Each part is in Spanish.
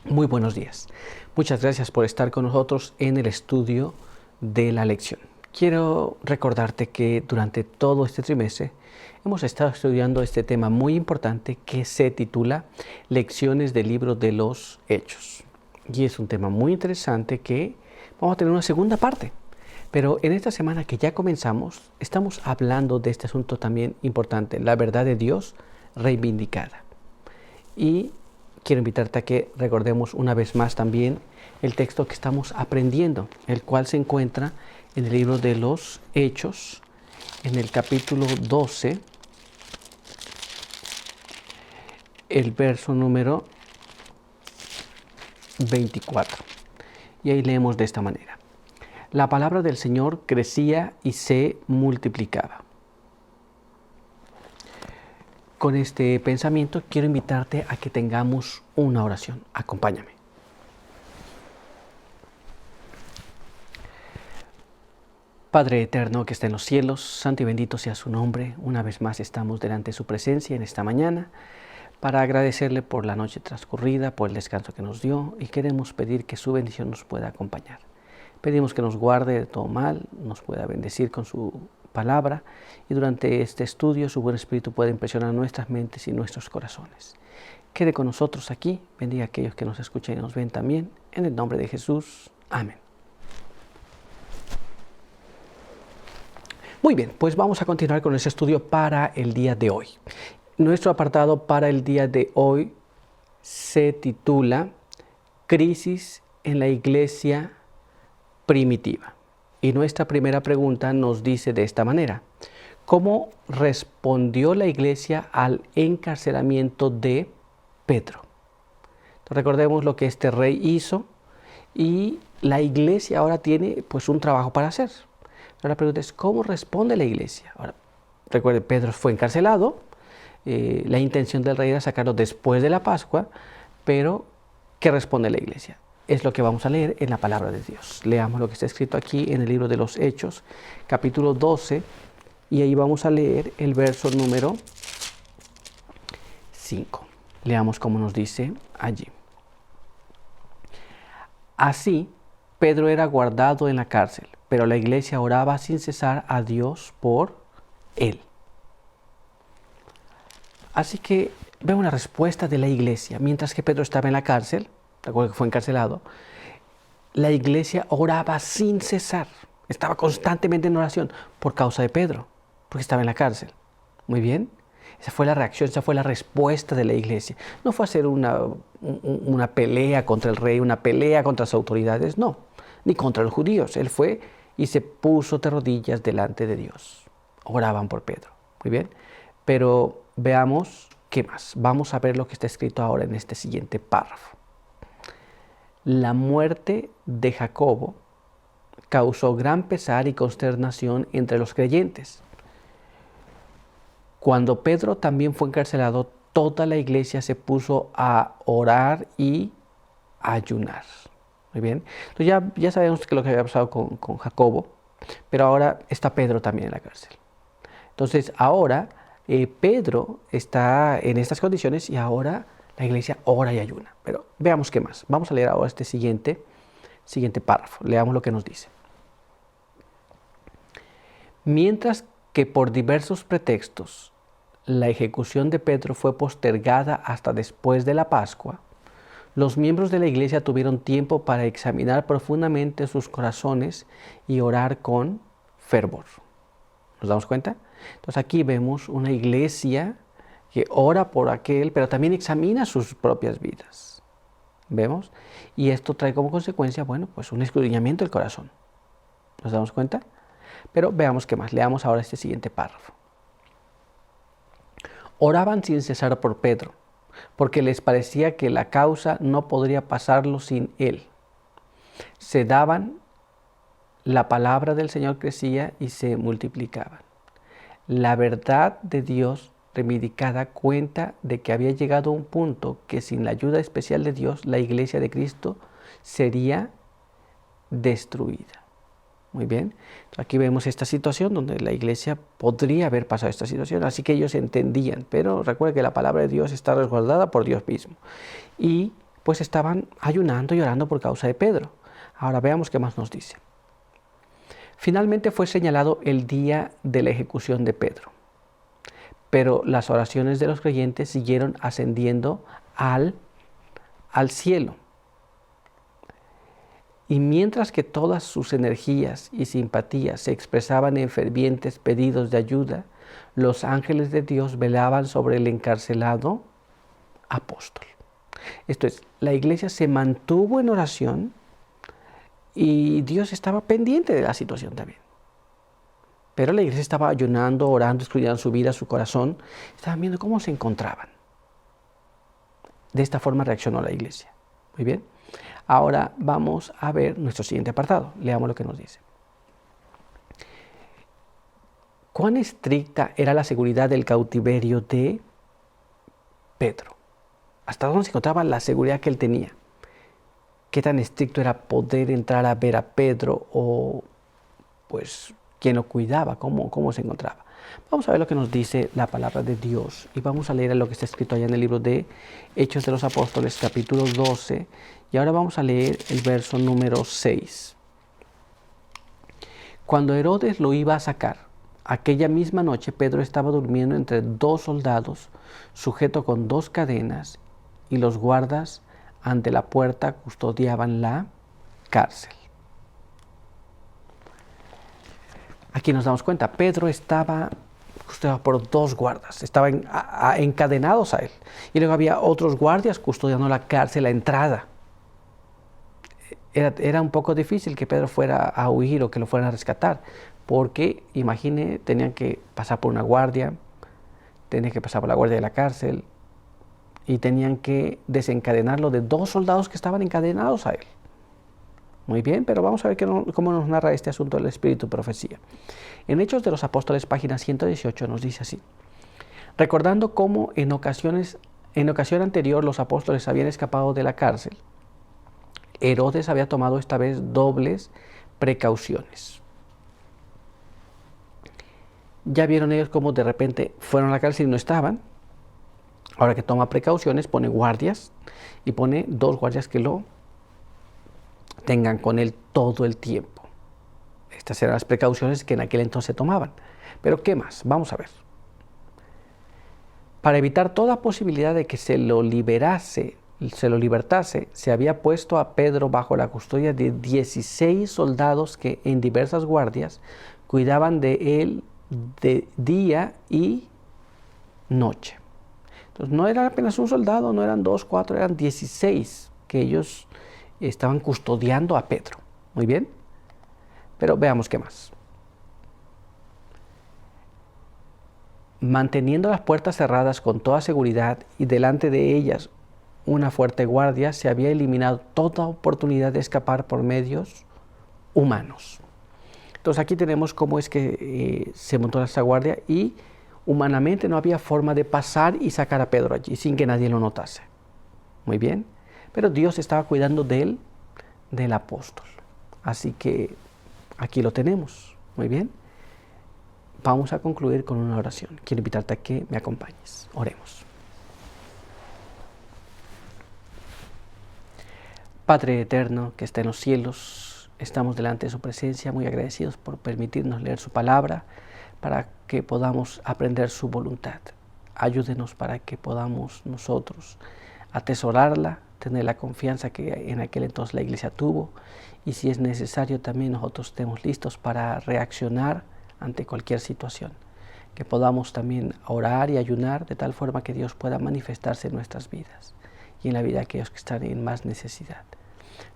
Muy buenos días. Muchas gracias por estar con nosotros en el estudio de la lección. Quiero recordarte que durante todo este trimestre hemos estado estudiando este tema muy importante que se titula Lecciones del libro de los Hechos. Y es un tema muy interesante que vamos a tener una segunda parte. Pero en esta semana que ya comenzamos, estamos hablando de este asunto también importante, la verdad de Dios reivindicada. Y quiero invitarte a que recordemos una vez más también el texto que estamos aprendiendo, el cual se encuentra en el libro de los Hechos, en el capítulo 12, el verso número 24. Y ahí leemos de esta manera. La palabra del Señor crecía y se multiplicaba. Con este pensamiento quiero invitarte a que tengamos una oración. Acompáñame. Padre eterno que está en los cielos, santo y bendito sea su nombre. Una vez más estamos delante de su presencia en esta mañana para agradecerle por la noche transcurrida, por el descanso que nos dio y queremos pedir que su bendición nos pueda acompañar. Pedimos que nos guarde de todo mal, nos pueda bendecir con su palabra y durante este estudio su buen espíritu pueda impresionar nuestras mentes y nuestros corazones. Quede con nosotros aquí, bendiga a aquellos que nos escuchan y nos ven también, en el nombre de Jesús. Amén. Muy bien, pues vamos a continuar con ese estudio para el día de hoy. Nuestro apartado para el día de hoy se titula Crisis en la Iglesia Primitiva. Y nuestra primera pregunta nos dice de esta manera: ¿cómo respondió la iglesia al encarcelamiento de Pedro? Entonces, recordemos lo que este rey hizo y la iglesia ahora tiene pues un trabajo para hacer. Ahora la pregunta es, ¿cómo responde la iglesia? Ahora, recuerden, Pedro fue encarcelado, la intención del rey era sacarlo después de la Pascua, pero ¿qué responde la iglesia? Es lo que vamos a leer en la palabra de Dios. Leamos lo que está escrito aquí en el libro de los Hechos, capítulo 12, y ahí vamos a leer el verso número 5. Leamos cómo nos dice allí. Así, Pedro era guardado en la cárcel, pero la iglesia oraba sin cesar a Dios por él. Así que veo una respuesta de la iglesia. Mientras que Pedro estaba en la cárcel, recuerdo que fue encarcelado, la iglesia oraba sin cesar. Estaba constantemente en oración por causa de Pedro, porque estaba en la cárcel. Muy bien. Esa fue la reacción, esa fue la respuesta de la iglesia. No fue hacer una pelea contra el rey, una pelea contra las autoridades, no, ni contra los judíos. Él fue y se puso de rodillas delante de Dios. Oraban por Pedro. Muy bien. Pero veamos qué más. Vamos a ver lo que está escrito ahora en este siguiente párrafo. La muerte de Jacobo causó gran pesar y consternación entre los creyentes. Cuando Pedro también fue encarcelado, toda la iglesia se puso a orar y a ayunar. Muy bien. Entonces ya sabemos que lo que había pasado con Jacobo, pero ahora está Pedro también en la cárcel. Entonces ahora Pedro está en estas condiciones y ahora la iglesia ora y ayuna. Pero veamos qué más. Vamos a leer ahora este siguiente párrafo. Leamos lo que nos dice. Mientras que por diversos pretextos la ejecución de Pedro fue postergada hasta después de la Pascua, los miembros de la iglesia tuvieron tiempo para examinar profundamente sus corazones y orar con fervor. ¿Nos damos cuenta? Entonces aquí vemos una iglesia que ora por aquel, pero también examina sus propias vidas. ¿Vemos? Y esto trae como consecuencia, bueno, pues un escudriñamiento del corazón. ¿Nos damos cuenta? Pero veamos qué más. Leamos ahora este siguiente párrafo. Oraban sin cesar por Pedro, porque les parecía que la causa no podría pasarlo sin él. Se daban, la palabra del Señor crecía y se multiplicaban. La verdad de Dios reivindicada cuenta de que había llegado a un punto que sin la ayuda especial de Dios, la iglesia de Cristo sería destruida. Muy bien, aquí vemos esta situación donde la iglesia podría haber pasado esta situación, así que ellos entendían, pero recuerda que la palabra de Dios está resguardada por Dios mismo. Y pues estaban ayunando y orando por causa de Pedro. Ahora veamos qué más nos dice. Finalmente fue señalado el día de la ejecución de Pedro, pero las oraciones de los creyentes siguieron ascendiendo al cielo. Y mientras que todas sus energías y simpatías se expresaban en fervientes pedidos de ayuda, los ángeles de Dios velaban sobre el encarcelado apóstol. Esto es, la iglesia se mantuvo en oración y Dios estaba pendiente de la situación también. Pero la iglesia estaba ayunando, orando, escudriñando su vida, su corazón. Estaban viendo cómo se encontraban. De esta forma reaccionó la iglesia. Muy bien. Ahora vamos a ver nuestro siguiente apartado. Leamos lo que nos dice. ¿Cuán estricta era la seguridad del cautiverio de Pedro? ¿Hasta dónde se encontraba la seguridad que él tenía? ¿Qué tan estricto era poder entrar a ver a Pedro o pues quién lo cuidaba? ¿Cómo se encontraba? Vamos a ver lo que nos dice la palabra de Dios y vamos a leer lo que está escrito allá en el libro de Hechos de los Apóstoles, capítulo 12, y ahora vamos a leer el verso número 6. Cuando Herodes lo iba a sacar, aquella misma noche Pedro estaba durmiendo entre dos soldados, sujeto con dos cadenas, y los guardas ante la puerta custodiaban la cárcel. Aquí nos damos cuenta, Pedro estaba custodiado por dos guardas, estaban encadenados a él. Y luego había otros guardias custodiando la cárcel, la entrada. Era un poco difícil que Pedro fuera a huir o que lo fueran a rescatar, porque, imagine, tenían que pasar por una guardia, tenían que pasar por la guardia de la cárcel, y tenían que desencadenarlo de dos soldados que estaban encadenados a él. Muy bien, pero vamos a ver cómo nos narra este asunto del Espíritu Profecía. En Hechos de los Apóstoles, página 118, nos dice así. Recordando cómo en ocasión anterior los apóstoles habían escapado de la cárcel, Herodes había tomado esta vez dobles precauciones. Ya vieron ellos cómo de repente fueron a la cárcel y no estaban. Ahora que toma precauciones, pone guardias y pone dos guardias que lo tengan con él todo el tiempo. Estas eran las precauciones que en aquel entonces se tomaban. Pero ¿qué más? Vamos a ver. Para evitar toda posibilidad de que se lo libertase, se había puesto a Pedro bajo la custodia de 16 soldados que en diversas guardias cuidaban de él de día y noche. Entonces no era apenas un soldado, no eran 2, 4, eran 16 que ellos estaban custodiando a Pedro. Muy bien, pero veamos qué más. Manteniendo las puertas cerradas con toda seguridad y delante de ellas una fuerte guardia, se había eliminado toda oportunidad de escapar por medios humanos. Entonces aquí tenemos cómo es que se montó esta guardia y humanamente no había forma de pasar y sacar a Pedro allí sin que nadie lo notase. Muy bien, pero Dios estaba cuidando de él, del apóstol. Así que aquí lo tenemos. Muy bien. Vamos a concluir con una oración. Quiero invitarte a que me acompañes. Oremos. Padre eterno que está en los cielos, estamos delante de su presencia muy agradecidos por permitirnos leer su palabra para que podamos aprender su voluntad. Ayúdenos para que podamos nosotros atesorarla, tener la confianza que en aquel entonces la iglesia tuvo y si es necesario también nosotros estemos listos para reaccionar ante cualquier situación. Que podamos también orar y ayunar de tal forma que Dios pueda manifestarse en nuestras vidas y en la vida de aquellos que están en más necesidad.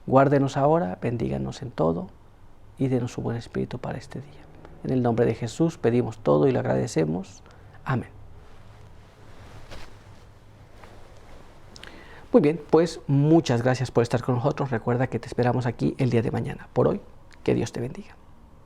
Guárdenos ahora, bendíganos en todo y denos su buen espíritu para este día. En el nombre de Jesús pedimos todo y lo agradecemos. Amén. Muy bien, pues muchas gracias por estar con nosotros. Recuerda que te esperamos aquí el día de mañana. Por hoy, que Dios te bendiga.